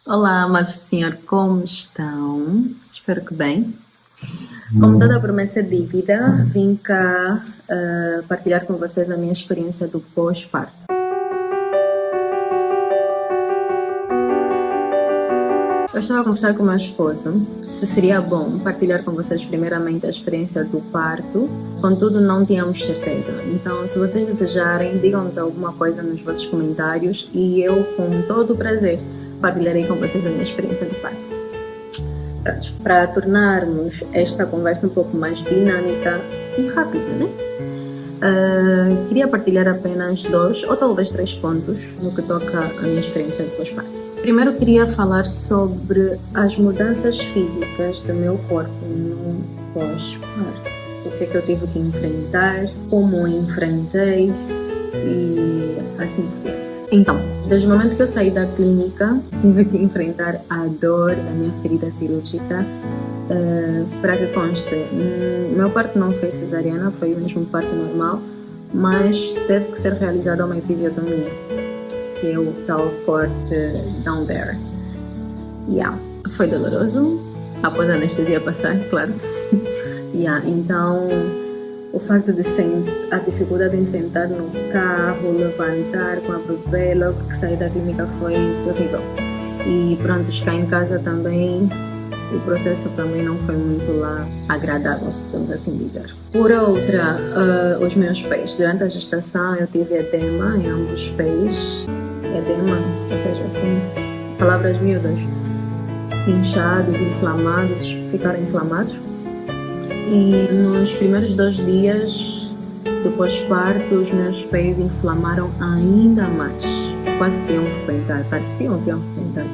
Olá, amados senhor, como estão? Espero que bem. Como toda a promessa é dívida, vim cá partilhar com vocês a minha experiência do pós-parto. Eu estava a conversar com o meu esposo se seria bom partilhar com vocês primeiramente a experiência do parto, contudo não tínhamos certeza. Então, se vocês desejarem, digam-nos alguma coisa nos vossos comentários e eu, com todo o prazer, partilharei com vocês a minha experiência do parto. Pronto, para tornarmos esta conversa um pouco mais dinâmica e rápida, né? Queria partilhar apenas 2 ou talvez 3 pontos no que toca à minha experiência de pós-parto. Primeiro queria falar sobre as mudanças físicas do meu corpo no pós-parto. O que é que eu tive que enfrentar, como eu enfrentei e assim por diante. Então, desde o momento que eu saí da clínica, tive que enfrentar a dor da minha ferida cirúrgica. Para que conste, meu parto não foi cesariana, foi mesmo parto normal, mas teve que ser realizada uma episiotomia, que é o tal corte down there. Foi doloroso, após a anestesia passar, claro. Então, o facto de a dificuldade em sentar no carro, levantar com a bebê, logo que saí da clínica foi terrível. E pronto, cá em casa também, o processo também não foi muito lá agradável, se podemos assim dizer. Por outra, os meus pés. Durante a gestação eu tive edema em ambos os pés. Edema, ou seja, com palavras miúdas, inchados, inflamados, ficaram inflamados. E nos primeiros 2 dias do pós-parto, os meus pés inflamaram ainda mais. Quase que iam rebentar, pareciam que iam rebentar.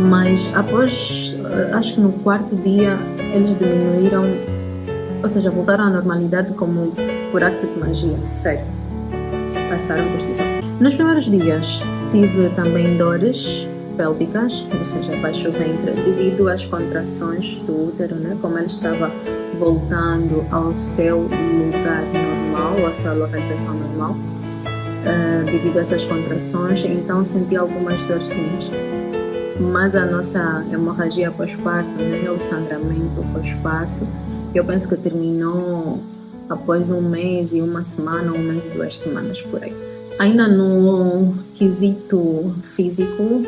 Mas após, acho que no 4º dia, eles diminuíram, ou seja, voltaram à normalidade como por acto de magia, sério. Passaram por si só. Nos primeiros dias, tive também dores pélvicas, ou seja, baixo ventre, devido às contrações do útero, né? Como ele estava voltando ao seu lugar normal, à sua localização normal, devido a essas contrações, então senti algumas dorzinhas. Mas a nossa hemorragia pós-parto, né, o sangramento pós-parto, eu penso que terminou após 1 mês e 1 semana, 1 mês e 2 semanas por aí. Ainda no quesito físico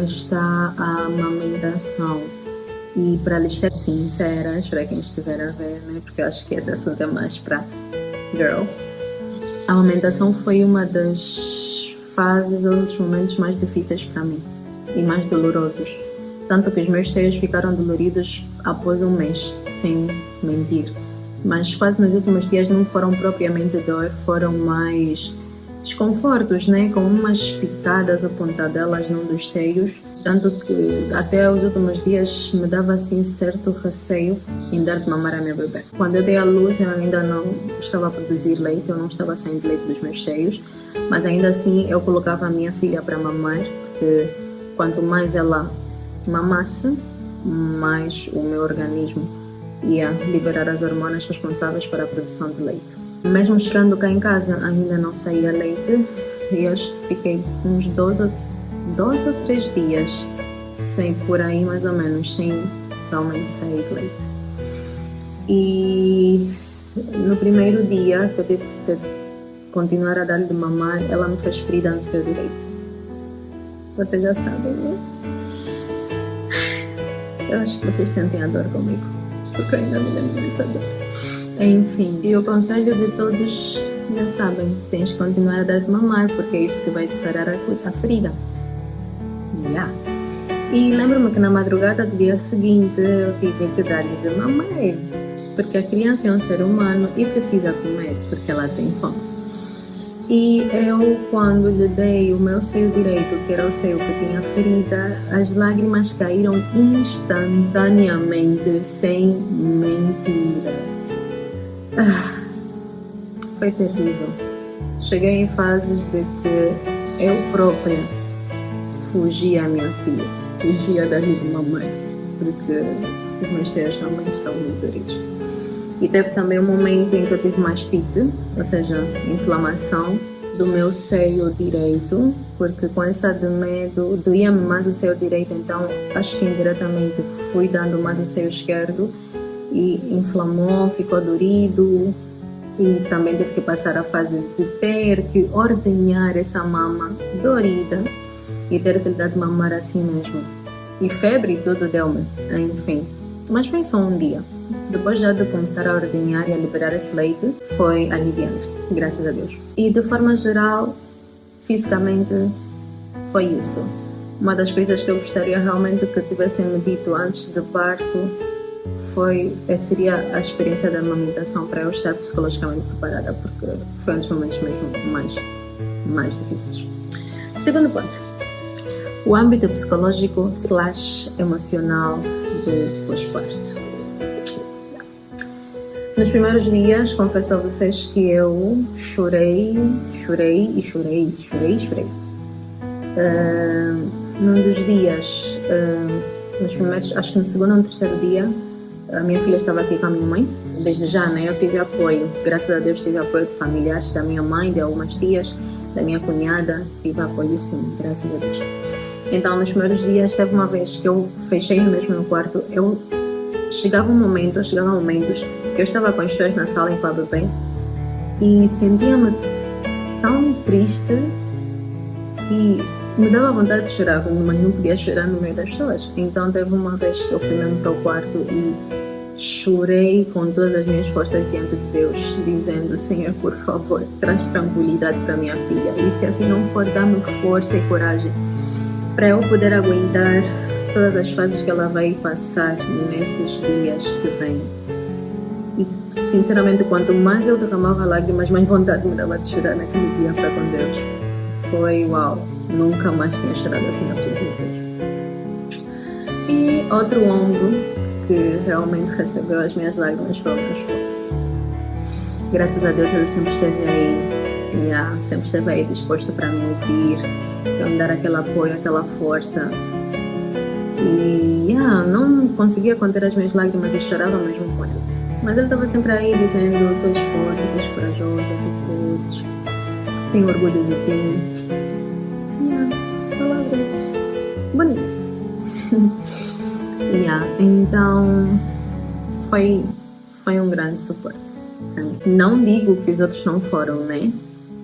está a amamentação. E para lhes ser sinceras, para quem estiver a ver, né, porque eu acho que esse assunto é mais para girls, a amamentação foi uma das fases ou dos momentos mais difíceis para mim e mais dolorosos. Tanto que os meus seios ficaram doloridos após 1 mês, sem mentir. Mas quase nos últimos dias não foram propriamente dor, foram mais desconfortos, né? Com umas picadas ou pontadelas num dos seios. Tanto que até os últimos dias me dava assim certo receio em dar de mamar a minha bebê. Quando eu dei à luz eu ainda não estava a produzir leite, eu não estava saindo leite dos meus seios, mas ainda assim eu colocava a minha filha para mamar, porque quanto mais ela mamasse, mais o meu organismo ia liberar as hormonas responsáveis para a produção de leite. Mesmo chegando cá em casa ainda não saía leite e eu fiquei uns 12 ou 3 dias, sem por aí mais ou menos, sem realmente sair leite. E no primeiro dia que eu tive que continuar a dar-lhe de mamar, ela me fez ferida no seu direito. Vocês já sabem, né? Eu acho que vocês sentem a dor comigo, porque eu ainda me lembro dessa dor. Enfim, e o conselho de todos, já sabem, tens que continuar a dar de mamar, porque é isso que vai te sarar a ferida. E lembro-me que na madrugada do dia seguinte eu tive que dar-lhe de mamar, porque a criança é um ser humano e precisa comer, porque ela tem fome. E eu, quando lhe dei o meu seio direito, que era o seio que tinha ferida, as lágrimas caíram instantaneamente, sem mentira. Foi terrível. Cheguei em fases de que eu própria fugia à minha filha, fugia dali de mamãe, porque os meus seios realmente são muito doridos. E teve também um momento em que eu tive mastite, ou seja, inflamação do meu seio direito, porque com essa de medo doía-me mais o seio direito, então acho que indiretamente fui dando mais o seio esquerdo e inflamou, ficou dorido, e também tive que passar a fase de ter que ordenhar essa mama dorida e ter que lhe dar de mamar assim mesmo. E febre e tudo deu-me, enfim. Mas foi só um dia. Depois já de começar a ordenhar e a liberar esse leite, foi aliviante, graças a Deus. E de forma geral, fisicamente, foi isso. Uma das coisas que eu gostaria realmente que tivessem me dito antes do parto seria a experiência da amamentação, para eu estar psicologicamente preparada, porque foi um dos momentos mesmo mais difíceis. Segundo ponto, o âmbito psicológico / emocional do pós-parto. Nos primeiros dias, confesso a vocês que eu chorei. Num dos dias, nos primeiros, acho que no segundo ou no terceiro dia, a minha filha estava aqui com a minha mãe. Desde já, né, eu tive apoio, graças a Deus tive apoio de familiares, da minha mãe, de algumas tias, da minha cunhada, tive apoio sim, graças a Deus. Então, nos primeiros dias, teve uma vez que eu fechei-me mesmo no quarto, chegava momentos que eu estava com as pessoas na sala com a bebê e sentia-me tão triste que me dava vontade de chorar, mas não podia chorar no meio das pessoas. Então teve uma vez que eu fui mesmo para o quarto e chorei com todas as minhas forças diante de Deus, dizendo: Senhor, por favor, traz tranquilidade para minha filha, e se assim não for, dá-me força e coragem para eu poder aguentar todas as fases que ela vai passar nesses dias que vêm. E sinceramente, quanto mais eu derramava lágrimas, mais vontade me dava de chorar naquele dia para com Deus. Foi uau, nunca mais tinha chorado assim na presença de Deus. E outro ombro que realmente recebeu as minhas lágrimas foi o meu esposo. Graças a Deus ele sempre esteve aí, sempre esteve aí disposto para me ouvir, para me dar aquele apoio, aquela força. E não conseguia conter as minhas lágrimas e chorava mesmo com ele. Mas ele estava sempre aí dizendo: tu és forte, tu és corajosa, tu podes, tenho orgulho de ti. Palavras bonitas. Então foi um grande suporte. Não digo que os outros não foram, né?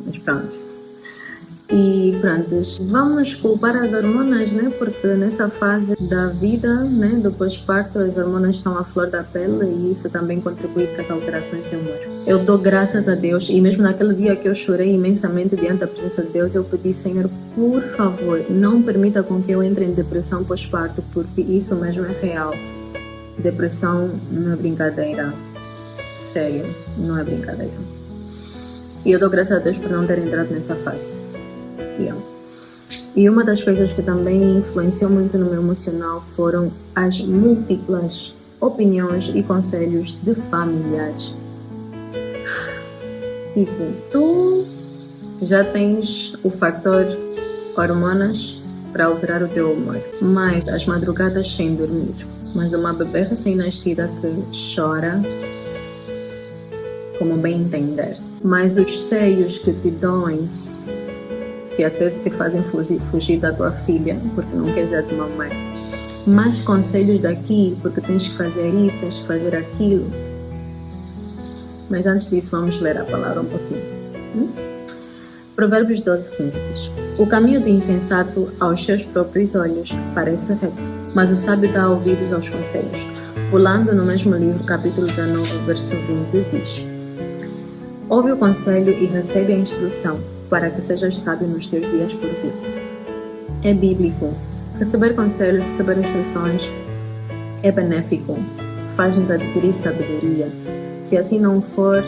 Mas pronto. E pronto, vamos culpar as hormonas, né? Porque nessa fase da vida, né, do pós-parto, as hormonas estão à flor da pele e isso também contribui para as alterações de humor. Eu dou graças a Deus, e mesmo naquele dia que eu chorei imensamente diante da presença de Deus, eu pedi: Senhor, por favor, não permita com que eu entre em depressão pós-parto, porque isso mesmo é real. Depressão não é brincadeira. Sério, não é brincadeira. E eu dou graças a Deus por não ter entrado nessa fase. E uma das coisas que também influenciou muito no meu emocional foram as múltiplas opiniões e conselhos de familiares. Tipo, tu já tens o fator hormonas para alterar o teu humor, mas as madrugadas sem dormir, mas uma bebê recém-nascida que chora como bem entender, mas os seios que te doem, que até te fazem fugir da tua filha porque não queres dar de mamar, mais conselhos daqui porque tens que fazer isso, tens que fazer aquilo. Mas antes disso, vamos ler a palavra um pouquinho. Provérbios 12:15 diz: o caminho do insensato aos seus próprios olhos parece reto, mas o sábio dá ouvidos aos conselhos. Pulando no mesmo livro, capítulo 19, verso 20, diz: ouve o conselho e recebe a instrução, para que sejas sábio nos teus dias por vir. É bíblico. Receber conselhos, receber instruções é benéfico. Faz-nos adquirir sabedoria. Se assim não for,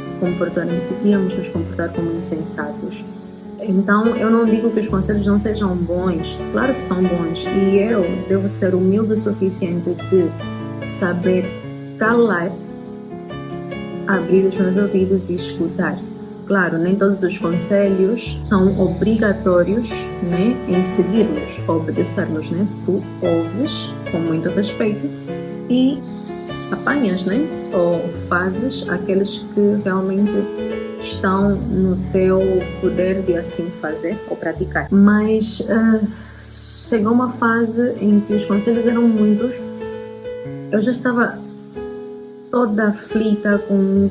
íamos nos comportar como insensatos. Então, eu não digo que os conselhos não sejam bons. Claro que são bons. E eu devo ser humilde o suficiente de saber calar, abrir os meus ouvidos e escutar. Claro, nem todos os conselhos são obrigatórios, né, em seguir-los, obedecer-los, né? Tu ouves com muito respeito e apanhas, né? Ou fazes aqueles que realmente estão no teu poder de assim fazer ou praticar. Mas chegou uma fase em que os conselhos eram muitos. Eu já estava toda aflita com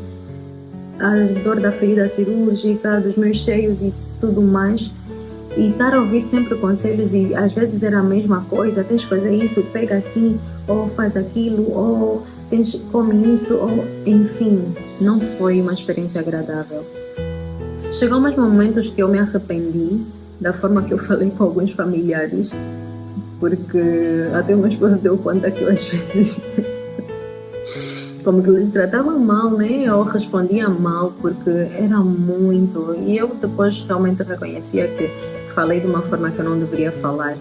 a dor da ferida cirúrgica, dos meus seios e tudo mais. E estar a ouvir sempre conselhos e às vezes era a mesma coisa, tens que fazer isso, pega assim, ou faz aquilo, ou come isso, ou enfim, não foi uma experiência agradável. Chegou mais momentos que eu me arrependi da forma que eu falei com alguns familiares, porque até o meu esposo deu conta que eu às vezes como que eles tratavam mal, né? Ou respondia mal, porque era muito. E eu depois realmente reconhecia que falei de uma forma que eu não deveria falar.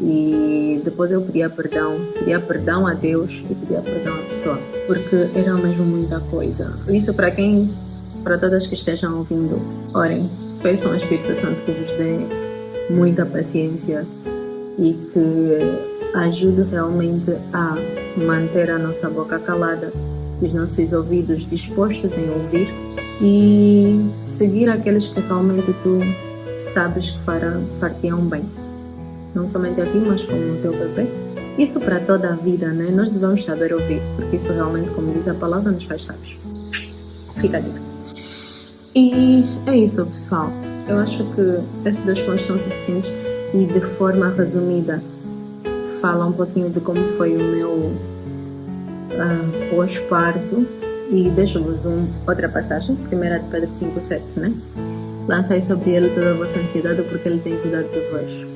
E depois eu pedia perdão a Deus e pedia perdão à pessoa, porque era mesmo muita coisa. Isso para todas que estejam ouvindo, orem, peçam ao Espírito Santo que vos dê muita paciência e que ajude realmente a manter a nossa boca calada, os nossos ouvidos dispostos em ouvir e seguir aqueles que realmente tu sabes que far-te-ão bem. Não somente a ti, mas como o teu bebê. Isso para toda a vida, né? Nós devemos saber ouvir, porque isso realmente, como diz a palavra, nos faz sábios. Fica a dica. E é isso, pessoal. Eu acho que esses 2 pontos são suficientes e de forma resumida fala um pouquinho de como foi o meu pós-parto e deixo-vos outra passagem, 1 de Pedro 5,7, né? Lançai sobre ele toda a vossa ansiedade porque ele tem cuidado de vós.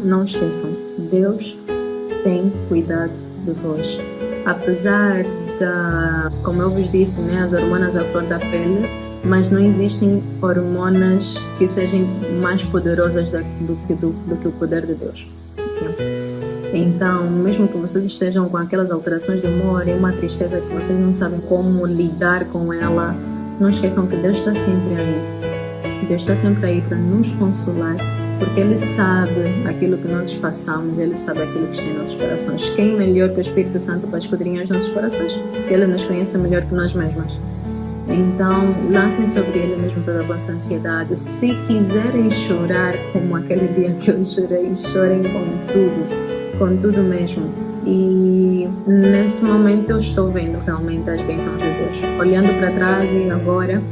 Não esqueçam, Deus tem cuidado de vós. Apesar como eu vos disse, né, as hormonas à flor da pele, mas não existem hormonas que sejam mais poderosas do que o poder de Deus. Okay? Então, mesmo que vocês estejam com aquelas alterações de humor e uma tristeza que vocês não sabem como lidar com ela, não esqueçam que Deus está sempre aí. Deus está sempre aí para nos consolar, porque Ele sabe aquilo que nós passamos, Ele sabe aquilo que está em nossos corações. Quem melhor que o Espírito Santo para esquadrinhar os nossos corações, se Ele nos conhece melhor que nós mesmas? Então, lancem sobre Ele mesmo toda a vossa ansiedade. Se quiserem chorar, como aquele dia que eu chorei, chorem com tudo mesmo. E nesse momento eu estou vendo realmente as bênçãos de Deus. Olhando para trás e agora,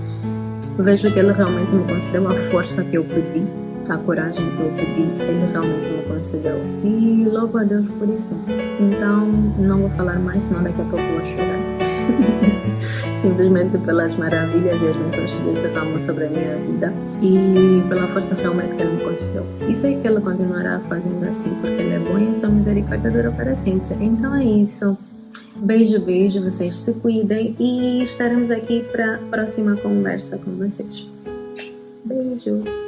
vejo que Ele realmente me concedeu a força que eu pedi, a coragem que eu pedi, Ele realmente me concedeu. E louvo a Deus por isso. Então, não vou falar mais, senão daqui a pouco vou chorar. Simplesmente pelas maravilhas e as bênçãos que Deus derramou sobre a minha vida e pela força realmente que Ele me concedeu. E sei que Ele continuará fazendo assim, porque Ele é bom e a sua misericórdia dura para sempre. Então é isso. Beijo, vocês se cuidem e estaremos aqui para a próxima conversa com vocês. Beijo!